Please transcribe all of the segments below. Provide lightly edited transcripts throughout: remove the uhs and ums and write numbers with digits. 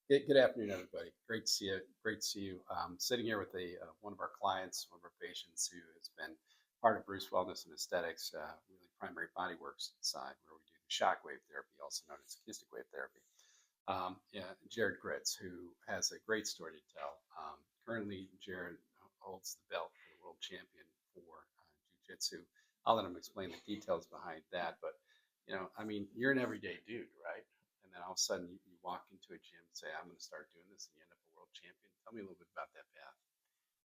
Good afternoon, everybody. Great to see you. Great to see you. Sitting here with one of our clients, one of our patients who has been part of Bruce Wellness and Aesthetics, really primary bodyworks side, where we do the shockwave therapy, also known as acoustic wave therapy. Yeah, Jared Gritz, who has a great story to tell. Currently, Jared holds the belt for the World Champion for Jiu-Jitsu. I'll let him explain the details behind that, but I mean, you're an everyday dude, right? And then all of a sudden you walk into a gym and say, I'm going to start doing this, and you end up a world champion. Tell me a little bit about that path.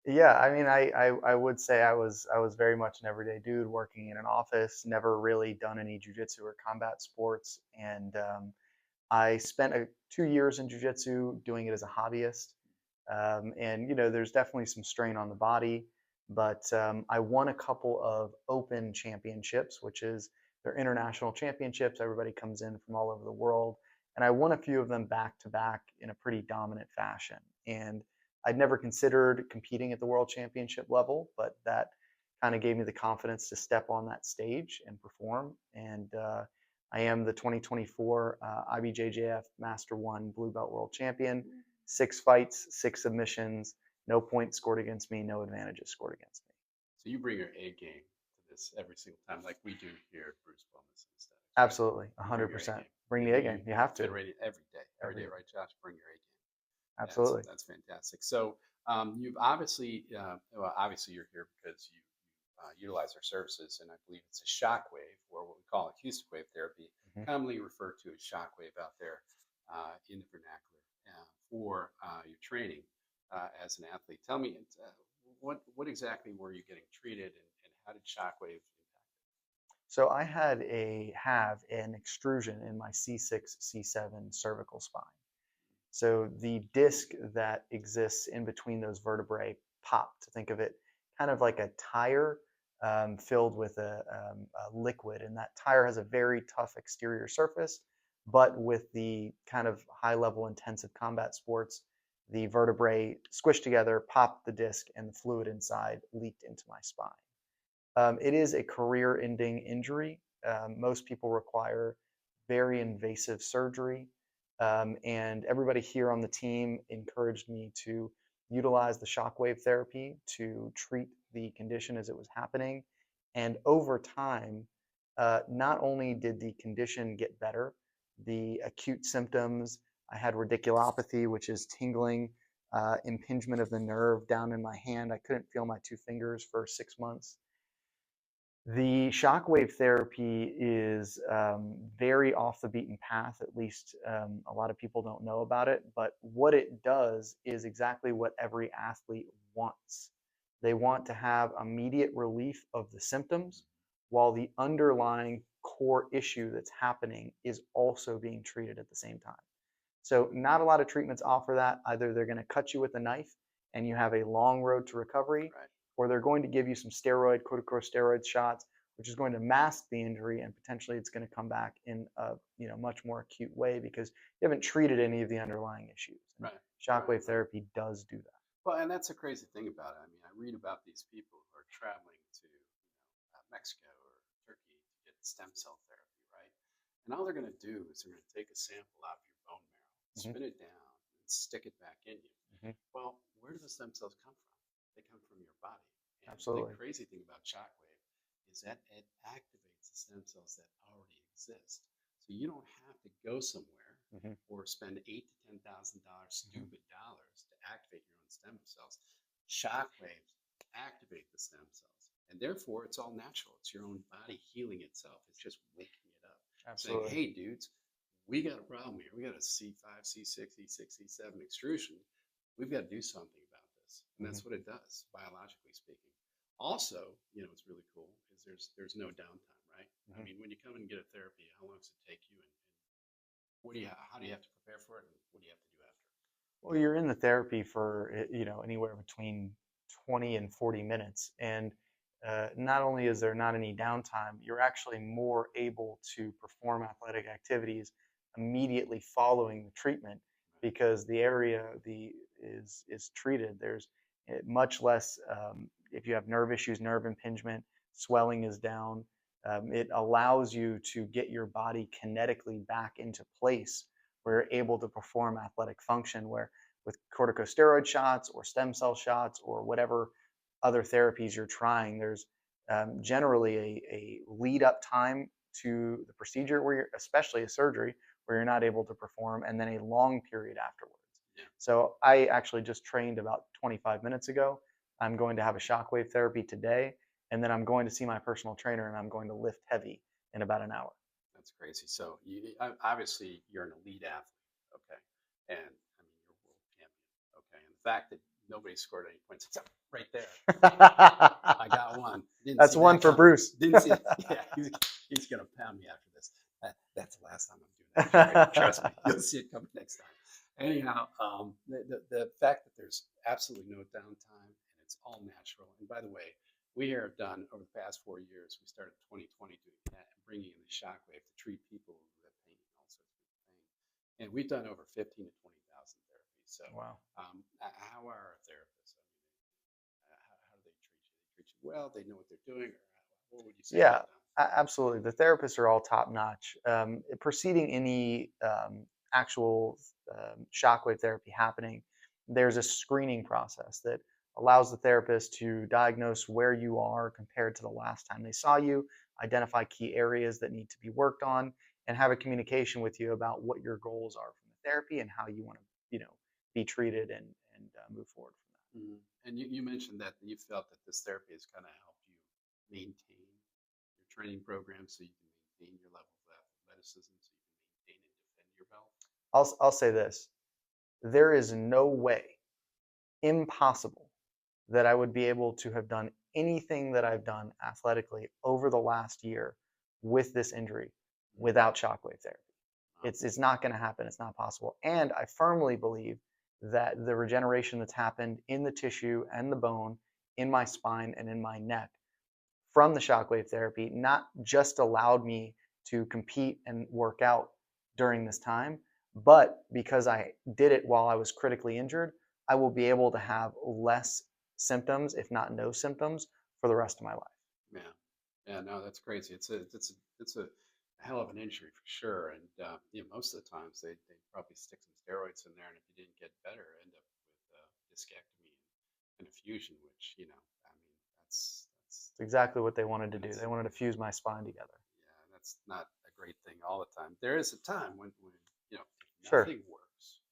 Yeah, I mean, I would say I was very much an everyday dude working in an office, never really done any jujitsu or combat sports, and I spent 2 years in jujitsu doing it as a hobbyist. And there's definitely some strain on the body, but I won a couple of open championships, which is they're international championships. Everybody comes in from all over the world, and I won a few of them back to back in a pretty dominant fashion. And I'd never considered competing at the world championship level, but that kind of gave me the confidence to step on that stage and perform. And I am the 2024 IBJJF Master One Blue Belt World Champion. 6 fights, 6 submissions, no points scored against me, no advantages scored against me. So you bring your A game to this every single time, like we do here at Bruce Wellness and Aesthetics, right? Absolutely, You bring your A 100%. game. Bring the You, A you, game. You you have to. get ready every day, Every day. right, Josh? Bring your A game. Absolutely. That's fantastic. So you've obviously, obviously you're here because you utilize our services, and I believe it's a shockwave, or what we call acoustic wave therapy, Mhm. commonly referred to as shockwave out there in the vernacular for your training as an athlete. Tell me, what exactly were you getting treated, and how did shockwave impact So I have an extrusion in my C6, C7 cervical spine. So the disc that exists in between those vertebrae popped. Think of it kind of like a tire filled with a liquid, and that tire has a very tough exterior surface. But with the kind of high-level intensive combat sports, the vertebrae squished together, popped the disc, and the fluid inside leaked into my spine. It is a career-ending injury. Most people require very invasive surgery, and everybody here on the team encouraged me to utilize the shockwave therapy to treat the condition as it was happening. And over time, not only did the condition get better, the acute symptoms, I had radiculopathy, which is tingling, impingement of the nerve down in my hand. I couldn't feel my 2 fingers for 6 months. The shockwave therapy is very off the beaten path. At least a lot of people don't know about it. But what it does is exactly what every athlete wants. They want to have immediate relief of the symptoms while the underlying core issue that's happening is also being treated at the same time. So not a lot of treatments offer that. Either they're going to cut you with a knife and you have a long road to recovery, Right. or they're going to give you some corticosteroid shots, which is going to mask the injury, and potentially it's going to come back in a much more acute way because you haven't treated any of the underlying issues. And Right. shockwave therapy does do that. Well, and that's a crazy thing about it. I mean, I read about these people who are traveling to Mexico or Turkey to get stem cell therapy, right? And all they're going to do is they're going to take a sample out of your bone marrow, Mm-hmm. spin it down, and stick it back in you. Mm-hmm. Well, where do the stem cells come from? They come from your body. And the Absolutely. crazy thing about shockwave is that it activates the stem cells that already exist. So you don't have to go somewhere Mm-hmm. or spend $8,000 to $10,000 Mm-hmm. stupid dollars to activate your own stem cells. Shockwaves activate the stem cells, and therefore it's all natural. It's your own body healing itself. It's just waking it up, saying, Absolutely. "Hey, dudes, we got a problem here. We got a C5, C6, E6, E7 extrusion. We've got to do something about this." And Mm-hmm. that's what it does, biologically speaking. Also, what's really cool is there's no downtime, right? I Mm-hmm. mean, when you come and get a therapy, how long does it take you, and how do you have to prepare for it, and what do you have to do after? Well, you're in the therapy for anywhere between 20 and 40 minutes, and not only is there not any downtime, you're actually more able to perform athletic activities immediately following the treatment because the area is treated. There's much less if you have nerve issues, nerve impingement, swelling is down. It allows you to get your body kinetically back into place where you're able to perform athletic function, where with corticosteroid shots or stem cell shots or whatever other therapies you're trying, there's generally a lead up time to the procedure where you're, especially a surgery, where you're not able to perform, and then a long period afterwards. Yeah. So I actually just trained about 25 minutes ago. I'm going to have a shockwave therapy today, and then I'm going to see my personal trainer, and I'm going to lift heavy in about an hour. That's crazy. So obviously you're an elite athlete, okay, and I mean you're world champion, okay, and the fact that nobody scored any points, except right there, I got one. Didn't That's see one that for coming. Bruce. Didn't see it. Yeah, he's gonna pound me after this. That's the last time I'm doing that. Jared. Trust me, you'll see it coming next time. Anyhow, the fact that there's absolutely no downtime and it's all natural. And by the way, we here have done over the past 4 years. We started 2020 doing that and bringing in the Shockwave to treat people who have pain and all sorts of pain. And we've done over 15 to 20,000 therapies. So, Wow. how are our therapists? I mean, how do they treat you? They treat you well. They know what they're doing, or what would you say? Yeah, About them? absolutely. The therapists are all top notch. Preceding any actual shockwave therapy happening, there's a screening process that allows the therapist to diagnose where you are compared to the last time they saw you, identify key areas that need to be worked on, and have a communication with you about what your goals are from the therapy and how you want to, be treated and move forward from that. Mm-hmm. And you mentioned that you felt that this therapy has kind of helped you maintain your training program so you can maintain your level of athleticism, so you can maintain and defend your belt. I'll say this: there is no way, impossible, that I would be able to have done anything that I've done athletically over the last year with this injury without shockwave therapy. It's not going to happen. It's not possible. And I firmly believe that the regeneration that's happened in the tissue and the bone, in my spine and in my neck from the shockwave therapy, not just allowed me to compete and work out during this time, but because I did it while I was critically injured, I will be able to have less symptoms, if not no symptoms, for the rest of my life. Yeah, yeah, no, that's crazy. It's a hell of an injury for sure. And most of the times they probably stick some steroids in there, and if you didn't get better, end up with discectomy and a fusion, which I mean that's exactly what they wanted to do. They wanted to fuse my spine together. Yeah, that's not a great thing all the time. There is a time when Sure. nothing works,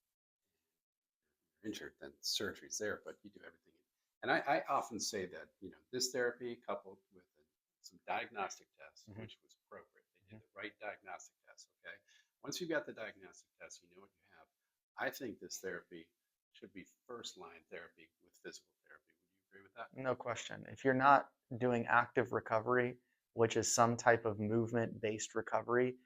you're injured, then surgery's there, but you do everything. And I often say that this therapy coupled with some diagnostic tests, which was appropriate. They did the right diagnostic test. Okay, once you got the diagnostic test, you know what you have. I think this therapy should be first line therapy with physical therapy. Would you agree with that? No question. If you're not doing active recovery, which is some type of movement-based recovery,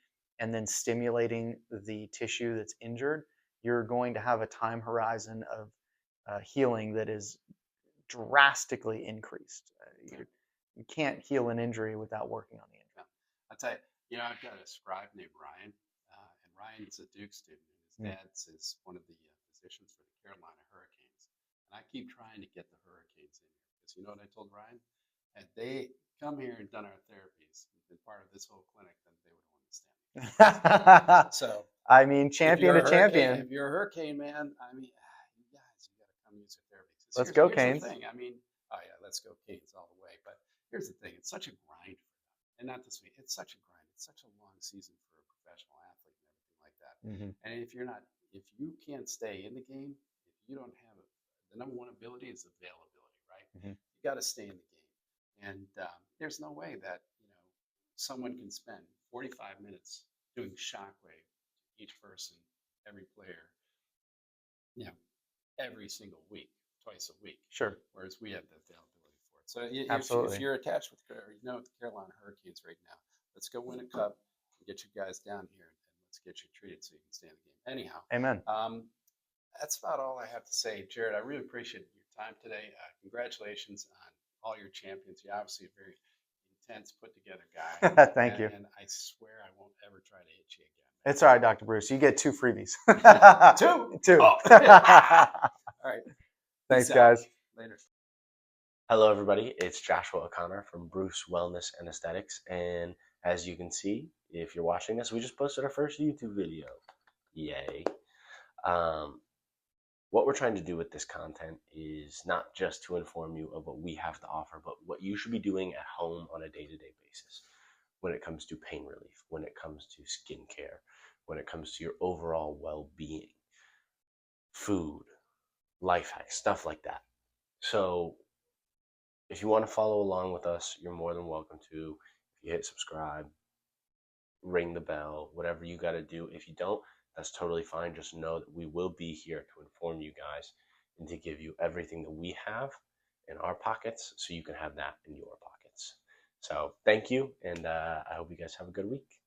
and then stimulating the tissue that's injured, you're going to have a time horizon of healing that is drastically increased. You can't heal an injury without working on the injury. Yeah. I'll tell you, I've got a scribe named Ryan, and Ryan's a Duke student. His dad's is one of the physicians for the Carolina Hurricanes. And I keep trying to get the Hurricanes in here because you know what I told Ryan? Had they come here and done our therapies and been part of this whole clinic, then they would have won the Stanley. So, I mean, champion to champion. If you're a Hurricane, man, I mean, you guys, you got to come use their therapies. Let's go, Canes. Canes. I mean, oh yeah, let's go Canes all the way. But here's the thing: it's such a grind for them, and not this week. It's such a grind. It's such a long season for a professional athlete and everything like that. And if you can't stay in the game, if you don't have the number one ability is availability, right? You got to stay in the game, and there's no way that someone can spend 45 minutes doing shockwave to each person, every player, every single week, twice a week. Sure. Whereas we have the availability for it. So absolutely. If you're attached with the Carolina Hurricanes right now, let's go win a cup and get you guys down here and let's get you treated so you can stay in the game. Anyhow. Amen. That's about all I have to say, Jared. I really appreciate your time today. Congratulations on all your champions. You're obviously a very intense, put together guy. Thank you. And I swear I won't ever try to hit you again. It's all right, Dr. Bruce. You get 2 freebies. 2? Oh. All right. Thanks, guys. Later. Hello, everybody. It's Joshua O'Connor from Bruce Wellness and Aesthetics. And as you can see, if you're watching this, we just posted our first YouTube video. Yay. What we're trying to do with this content is not just to inform you of what we have to offer, but what you should be doing at home on a day-to-day basis when it comes to pain relief, when it comes to skincare, when it comes to your overall well-being, food, life hacks, stuff like that. So if you want to follow along with us, you're more than welcome to. If you hit subscribe, ring the bell, whatever you got to do. If you don't, that's totally fine. Just know that we will be here to inform you guys and to give you everything that we have in our pockets so you can have that in your pockets. So thank you, and I hope you guys have a good week.